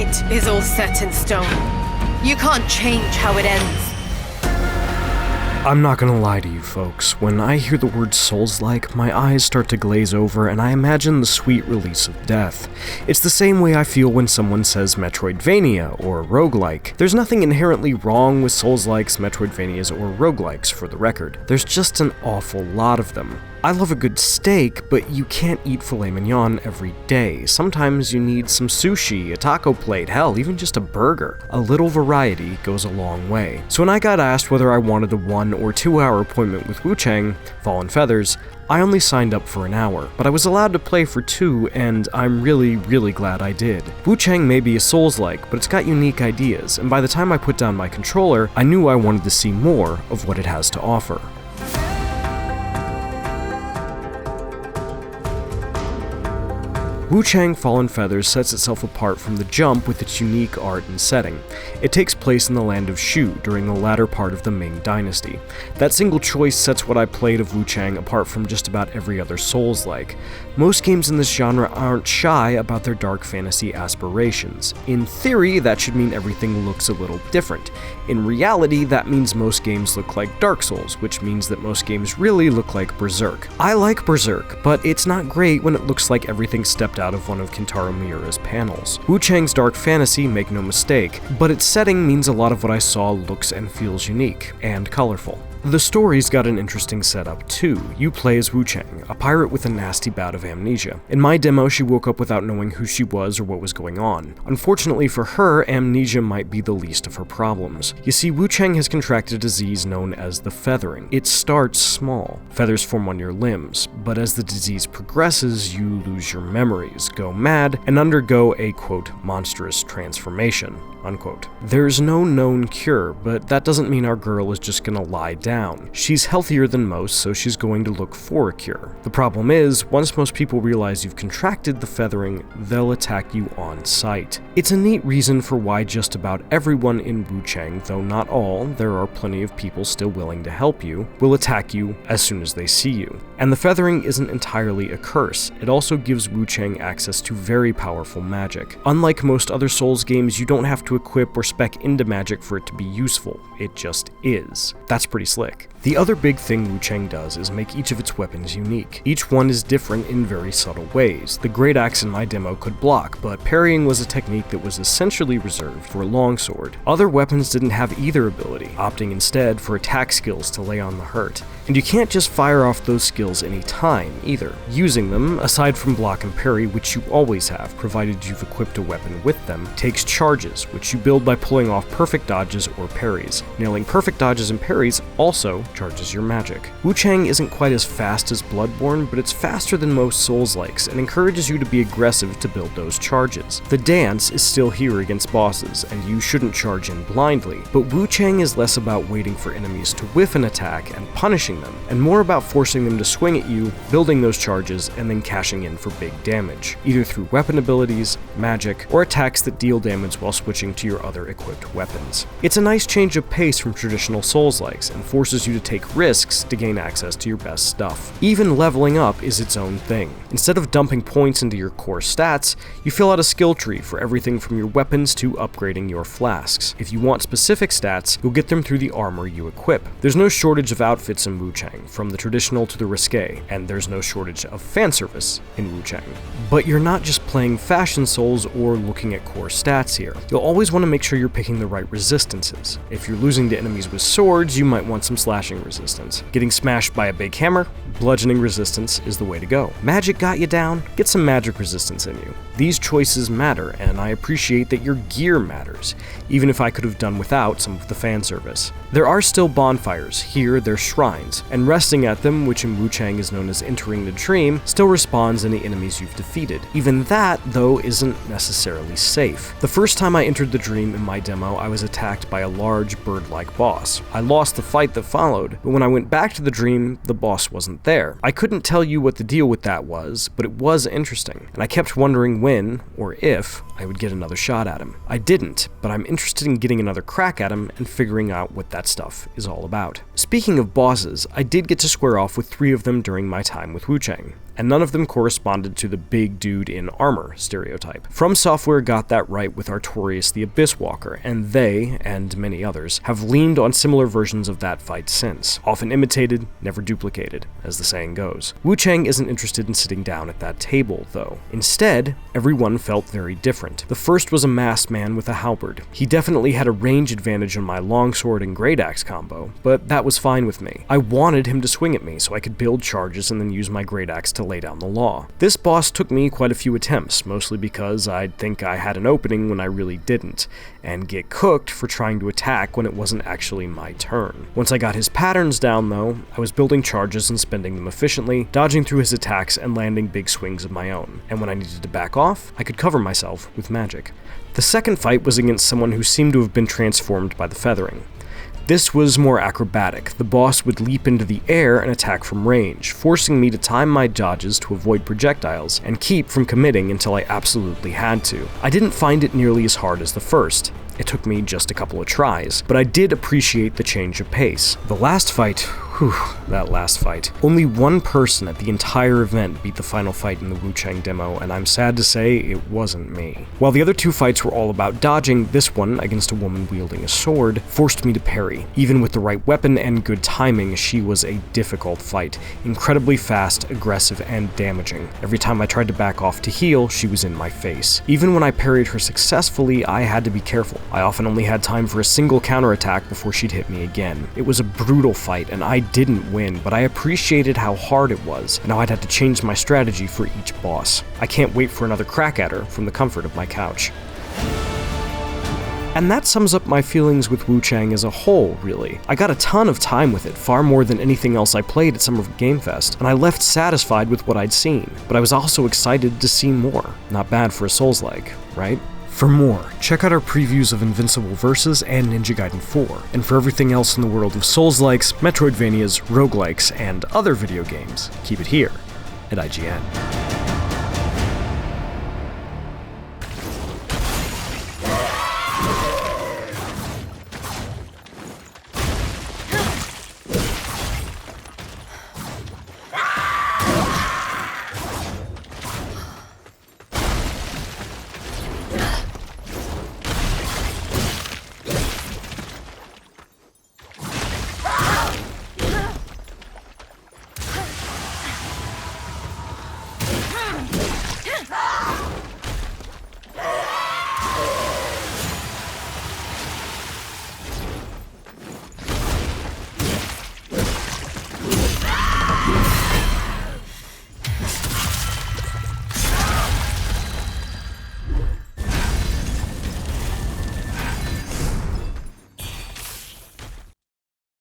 fate is all set in stone. You can't change how it ends. I'm not gonna lie to you folks, when I hear the word Soulslike, my eyes start to glaze over and I imagine the sweet release of death. It's the same way I feel when someone says Metroidvania or roguelike. There's nothing inherently wrong with Soulslikes, Metroidvanias, or roguelikes for the record. There's just an awful lot of them. I love a good steak, but you can't eat filet mignon every day. Sometimes you need some sushi, a taco plate, hell, even just a burger. A little variety goes a long way. So when I got asked whether I wanted a 1 or 2 hour appointment with Wuchang, Fallen Feathers, I only signed up for an hour, but I was allowed to play for 2, and I'm really glad I did. Wuchang may be a Souls-like, but it's got unique ideas, and by the time I put down my controller, I knew I wanted to see more of what it has to offer. Wuchang Fallen Feathers sets itself apart from the Jump with its unique art and setting. It takes place in the land of Shu during the latter part of the Ming Dynasty. That single choice sets what I played of Wuchang apart from just about every other Souls-like. Most games in this genre aren't shy about their dark fantasy aspirations. In theory, that should mean everything looks a little different. In reality, that means most games look like Dark Souls, which means that most games really look like Berserk. I like Berserk, but it's not great when it looks like everything stepped out of one of Kentaro Miura's panels. Wuchang's dark fantasy, make no mistake, but its setting means a lot of what I saw looks and feels unique and colorful. The story's got an interesting setup too. You play as Wuchang, a pirate with a nasty bout of amnesia. In my demo, she woke up without knowing who she was or what was going on. Unfortunately for her, amnesia might be the least of her problems. You see, Wuchang has contracted a disease known as the feathering. It starts small. Feathers form on your limbs, but as the disease progresses, you lose your memories, go mad, and undergo a, quote, monstrous transformation, unquote. There's no known cure, but that doesn't mean our girl is just gonna lie down. She's healthier than most, so she's going to look for a cure. The problem is, once most people realize you've contracted the feathering, they'll attack you on sight. It's a neat reason for why just about everyone in Wuchang, though not all, there are plenty of people still willing to help you, will attack you as soon as they see you. And the feathering isn't entirely a curse, it also gives Wuchang access to very powerful magic. Unlike most other Souls games, you don't have to equip or spec into magic for it to be useful, it just is. That's pretty slick. The other big thing Wuchang does is make each of its weapons unique. Each one is different in very subtle ways. The Great Axe in my demo could block, but parrying was a technique that was essentially reserved for a longsword. Other weapons didn't have either ability, opting instead for attack skills to lay on the hurt. And you can't just fire off those skills any time, either. Using them, aside from block and parry, which you always have, provided you've equipped a weapon with them, takes charges, which you build by pulling off perfect dodges or parries. Nailing perfect dodges and parries also charges your magic. Wuchang isn't quite as fast as Bloodborne, but it's faster than most Souls-likes and encourages you to be aggressive to build those charges. The dance is still here against bosses, and you shouldn't charge in blindly, but Wuchang is less about waiting for enemies to whiff an attack and punishing them, and more about forcing them to swing at you, building those charges, and then cashing in for big damage, either through weapon abilities, magic, or attacks that deal damage while switching to your other equipped weapons. It's a nice change of pace from traditional Souls-likes, and forces you to take risks to gain access to your best stuff. Even leveling up is its own thing. Instead of dumping points into your core stats, you fill out a skill tree for everything from your weapons to upgrading your flasks. If you want specific stats, you'll get them through the armor you equip. There's no shortage of outfits in Wuchang, from the traditional to the risque, and there's no shortage of fan service in Wuchang. But you're not just playing Fashion Souls or looking at core stats here. You'll always want to make sure you're picking the right resistances. If you're losing to enemies with swords, you might want some slashing resistance. Getting smashed by a big hammer, bludgeoning resistance is the way to go. Magic got you down? Get some magic resistance in you. These choices matter, and I appreciate that your gear matters, even if I could have done without some of the fan service. There are still bonfires, here they're shrines, and resting at them, which in Wuchang is known as entering the dream, still respawns any enemies you've defeated. Even that, though, isn't necessarily safe. The first time I entered the dream in my demo, I was attacked by a large bird-like boss. I lost the fight that followed, but when I went back to the dream, the boss wasn't there. I couldn't tell you what the deal with that was, but it was interesting, and I kept wondering when, or if, I would get another shot at him. I didn't, but I'm interested in getting another crack at him and figuring out what that stuff is all about. Speaking of bosses, I did get to square off with 3 of them during my time with Wuchang. and none of them corresponded to the big dude in armor stereotype. From Software got that right with Artorias the Abyss Walker, and they, and many others, have leaned on similar versions of that fight since. Often imitated, never duplicated, as the saying goes. Wuchang isn't interested in sitting down at that table, though. Instead, everyone felt very different. The first was a masked man with a halberd. He definitely had a range advantage on my longsword and great axe combo, but that was fine with me. I wanted him to swing at me so I could build charges and then use my great axe to lay down the law. This boss took me quite a few attempts, mostly because I'd think I had an opening when I really didn't, and get cooked for trying to attack when it wasn't actually my turn. Once I got his patterns down though, I was building charges and spending them efficiently, dodging through his attacks and landing big swings of my own, and when I needed to back off, I could cover myself with magic. The second fight was against someone who seemed to have been transformed by the feathering. This was more acrobatic. The boss would leap into the air and attack from range, forcing me to time my dodges to avoid projectiles and keep from committing until I absolutely had to. I didn't find it nearly as hard as the first. It took me just a couple of tries, but I did appreciate the change of pace. The last fight, that last fight. Only one person at the entire event beat the final fight in the Wuchang demo, and I'm sad to say it wasn't me. While the other two fights were all about dodging, this one, against a woman wielding a sword, forced me to parry. Even with the right weapon and good timing, she was a difficult fight. Incredibly fast, aggressive, and damaging. Every time I tried to back off to heal, she was in my face. Even when I parried her successfully, I had to be careful. I often only had time for a single counterattack before she'd hit me again. It was a brutal fight, and I didn't win, but I appreciated how hard it was, and how I'd have to change my strategy for each boss. I can't wait for another crack at her from the comfort of my couch. And that sums up my feelings with Wuchang as a whole, really. I got a ton of time with it, far more than anything else I played at Summer Game Fest, and I left satisfied with what I'd seen, but I was also excited to see more. Not bad for a Soulslike, right? For more, check out our previews of Invincible Versus and Ninja Gaiden 4, and for everything else in the world of Soulslikes, Metroidvanias, roguelikes, and other video games, keep it here at IGN.